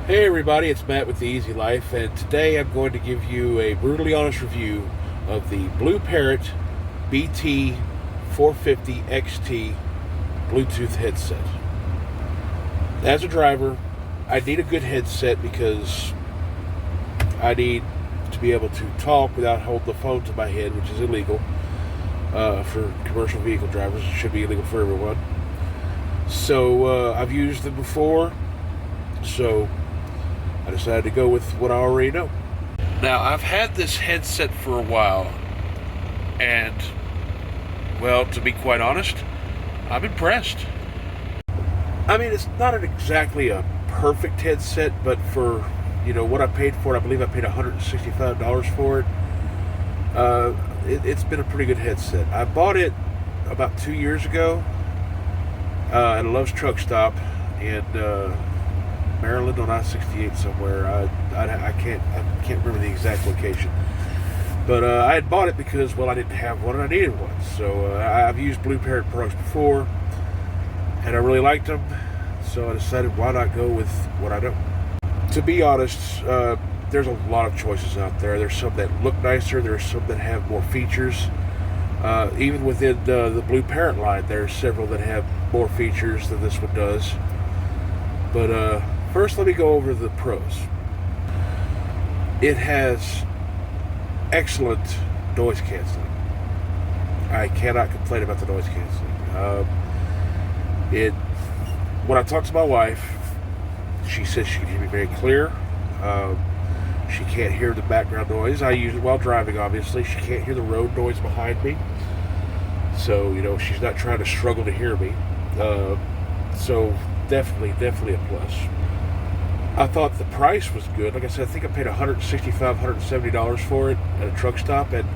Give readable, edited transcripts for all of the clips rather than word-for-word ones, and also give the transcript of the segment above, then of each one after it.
Hey everybody, it's Matt with The Easy Life, and today I'm going to give you a brutally honest review of the Blue Parrot BT450-XT Bluetooth headset. As a driver, I need a good headset because I need to be able to talk without holding the phone to my head, which is illegal for commercial vehicle drivers. It should be illegal for everyone. So I've used them before, so I decided to go with what I already know. Now, I've had this headset for a while, and, well, to be quite honest, I'm impressed. I mean, it's not exactly a perfect headset, but for, what I paid for it, I believe I paid $165 for it. It's been a pretty good headset. I bought it about 2 years ago at a Love's Truck Stop in Maryland on I-68 somewhere. I can't remember the exact location, but I had bought it because, well, I didn't have one and I needed one. So I've used Blue Parrot products before, and I really liked them. So I decided, why not go with what I know? To be honest, there's a lot of choices out there. There's some that look nicer. There's some that have more features. Even within the Blue Parrot line, there's several that have more features than this one does. But first, let me go over the pros. It has excellent noise canceling. I cannot complain about the noise canceling. When I talk to my wife, she says she can hear me very clear. She can't hear the background noise. I use it while driving, obviously. She can't hear the road noise behind me. So, she's not trying to struggle to hear me. So, definitely a plus. I thought the price was good. Like I said, I think I paid $165, $170 for it at a truck stop, and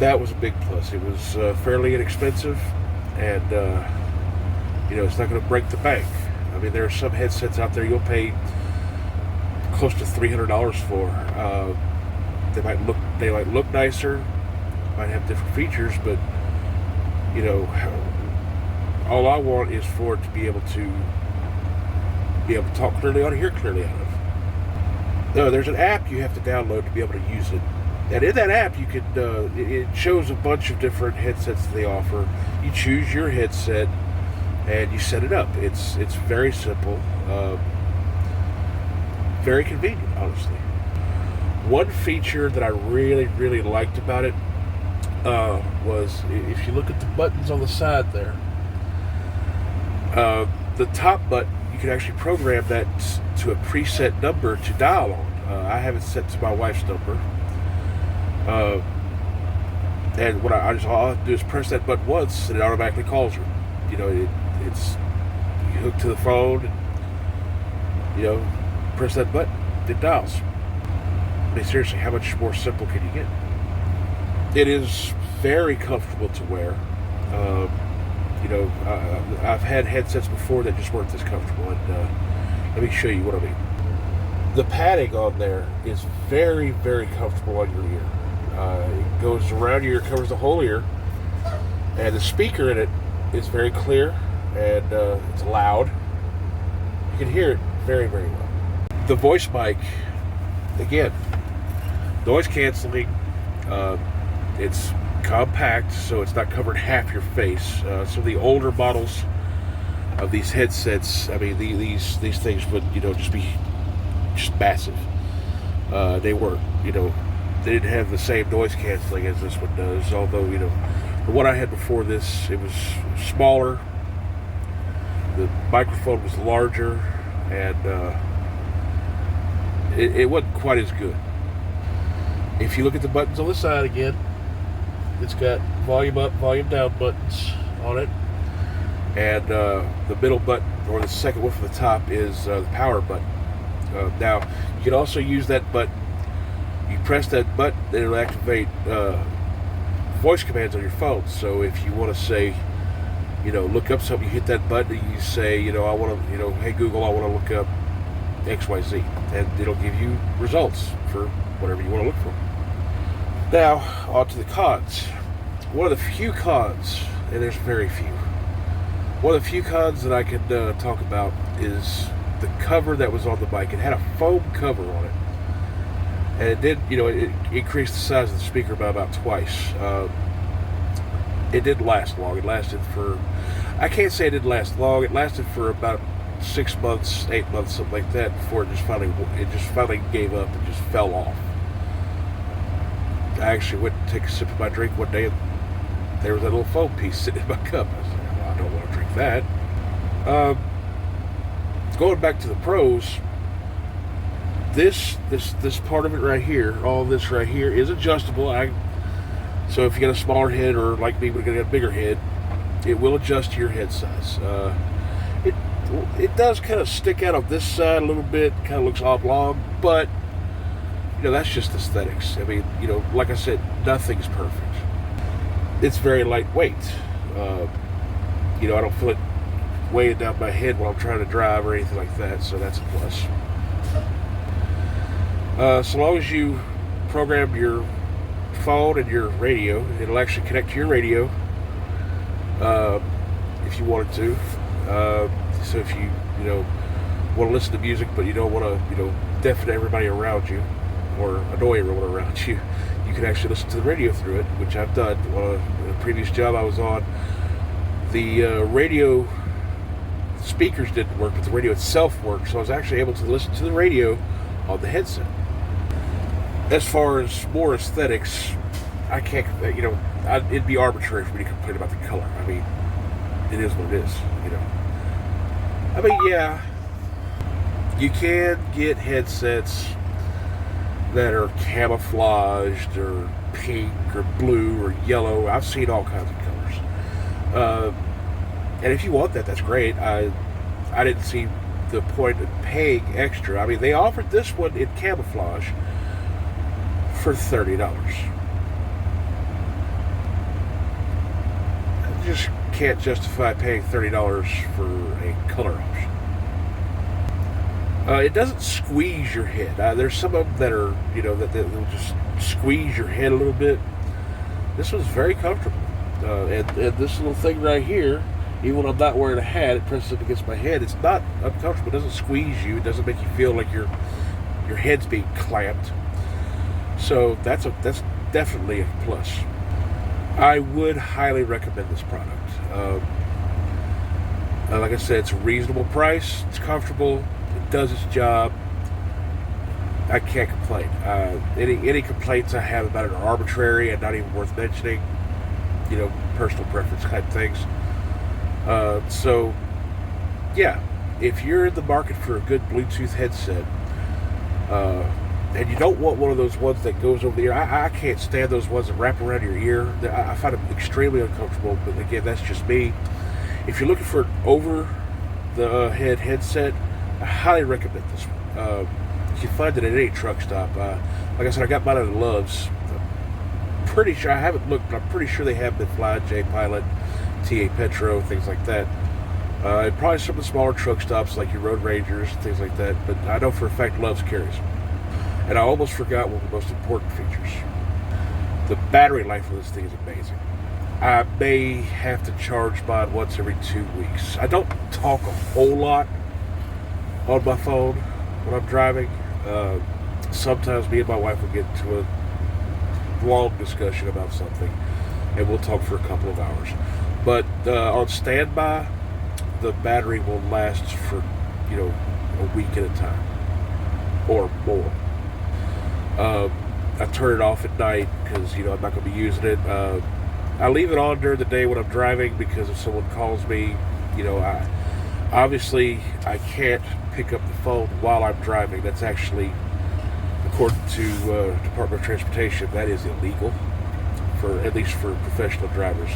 that was a big plus. It was fairly inexpensive, and it's not going to break the bank. I mean, there are some headsets out there you'll pay close to $300 for. They might look nicer, might have different features, but all I want is for it to be able to talk clearly out, hear clearly out of. No, there's an app you have to download to be able to use it, and in that app you could it shows a bunch of different headsets that they offer. You choose your headset and you set it up. It's very simple, very convenient, honestly. One feature that I really liked about it was, if you look at the buttons on the side there, the top button, you can actually program that to a preset number to dial on. I have it set to my wife's number, and what all I have to do is press that button once, and it automatically calls her. It's you hook to the phone, and press that button, it dials. I mean, seriously, how much more simple can you get? It is very comfortable to wear. I've had headsets before that just weren't this comfortable, and let me show you what I mean. The padding on there is very comfortable on your ear. It goes around your ear, covers the whole ear, and the speaker in it is very clear, and it's loud. You can hear it very well. The voice mic, again, noise canceling. It's compact, so it's not covering half your face. Some of the older models of these headsets, I mean, these things would just be massive. They weren't, they didn't have the same noise canceling as this one does. Although the one I had before this, it was smaller. The microphone was larger, and it wasn't quite as good. If you look at the buttons on the side again, it's got volume up, volume down buttons on it, and the middle button, or the second one from the top, is the power button. Now, you can also use that button. You press that button, and it'll activate voice commands on your phone. So if you want to say, look up something, you hit that button, and you say, I want to, hey Google, I want to look up XYZ, and it'll give you results for whatever you want to look for. Now, on to the cons. One of the few cons, and there's very few, one of the few cons that I could talk about is the cover that was on the mic. It had a foam cover on it, and it did, it increased the size of the speaker by about twice. It didn't last long. It lasted for, I can't say it didn't last long. It lasted for about 6 months, 8 months, something like that, before it just finally gave up and just fell off. I actually went to take a sip of my drink one day, and there was that little foam piece sitting in my cup. I said, well, I don't want to drink that. Going back to the pros, this part of it right here, all this right here, is adjustable. So if you got a smaller head, or like me, we're gonna get a bigger head, it will adjust to your head size. It does kind of stick out on this side a little bit, kind of looks oblong, but that's just aesthetics. I mean, like I said, nothing's perfect. It's very lightweight. I don't feel it weighing down my head while I'm trying to drive or anything like that, so that's a plus. So long as you program your phone and your radio, it'll actually connect to your radio if you wanted to. So if you want to listen to music, but you don't want to deafen everybody around you or annoy everyone around you, you can actually listen to the radio through it, which I've done. On a previous job I was on, the radio speakers didn't work, but the radio itself worked, so I was actually able to listen to the radio on the headset. As far as more aesthetics, I can't, it'd be arbitrary for me to complain about the color. I mean, it is what it is, I mean, yeah, you can get headsets that are camouflaged or pink or blue or yellow. I've seen all kinds of colors. And if you want that, that's great. I didn't see the point of paying extra. I mean, they offered this one in camouflage for $30. I just can't justify paying $30 for a color option. It doesn't squeeze your head. There's some of them that are, that will just squeeze your head a little bit. This one's very comfortable. And this little thing right here, even when I'm not wearing a hat, it presses up against my head. It's not uncomfortable. It doesn't squeeze you. It doesn't make you feel like your head's being clamped. So that's definitely a plus. I would highly recommend this product. Like I said, it's a reasonable price. It's comfortable. It does its job. I can't complain. Any complaints I have about it are arbitrary and not even worth mentioning. Personal preference type things. So, yeah, if you're in the market for a good Bluetooth headset, and you don't want one of those ones that goes over the ear, I can't stand those ones that wrap around your ear. I find them extremely uncomfortable, but again, that's just me. If you're looking for an over-the-head headset, I highly recommend this one. You can find it at any truck stop. Like I said, I got mine at Love's. I'm pretty sure, I haven't looked, but I'm pretty sure they have been Fly, J Pilot, TA Petro, things like that. And probably some of the smaller truck stops like your Road Rangers, things like that. But I know for a fact Love's carries them. And I almost forgot one of the most important features. The battery life of this thing is amazing. I may have to charge mine once every 2 weeks. I don't talk a whole lot on my phone when I'm driving. Sometimes me and my wife will get into a long discussion about something, and we'll talk for a couple of hours. But on standby, the battery will last for a week at a time or more. I turn it off at night because I'm not going to be using it. I leave it on during the day when I'm driving because if someone calls me, I can't pick up the phone while I'm driving. That's actually, according to Department of Transportation, that is illegal, at least for professional drivers.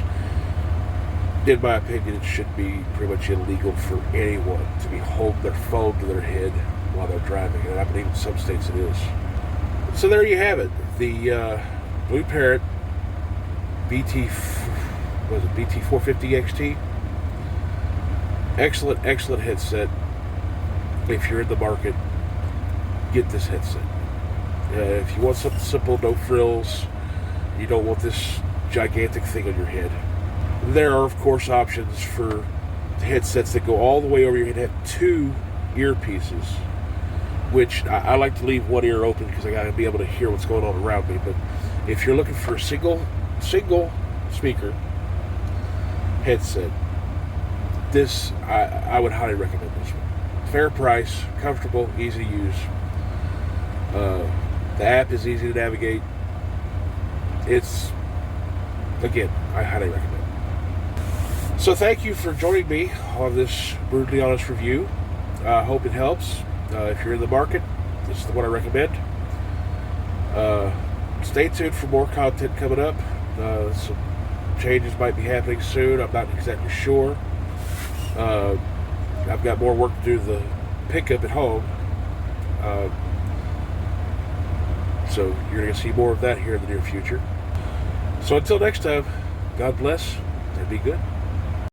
In my opinion, it should be pretty much illegal for anyone to be holding their phone to their head while they're driving, and I believe in some states it is. So there you have it, the Blue Parrot B450-XT. Excellent headset. If you're in the market, get this headset. If you want something simple, no frills, you don't want this gigantic thing on your head. There are, of course, options for headsets that go all the way over your head, have two earpieces, which I like to leave one ear open because I got to be able to hear what's going on around me. But if you're looking for a single speaker headset, this I would highly recommend this one. Fair price, comfortable, easy to use. The app is easy to navigate. It's, again, I highly recommend. So thank you for joining me on this brutally honest review. I hope it helps. If you're in the market, this is the one I recommend. Stay tuned for more content coming up. Some changes might be happening soon. I'm not exactly sure. I've got more work to do the pickup at home. So you're going to see more of that here in the near future. So until next time, God bless and be good.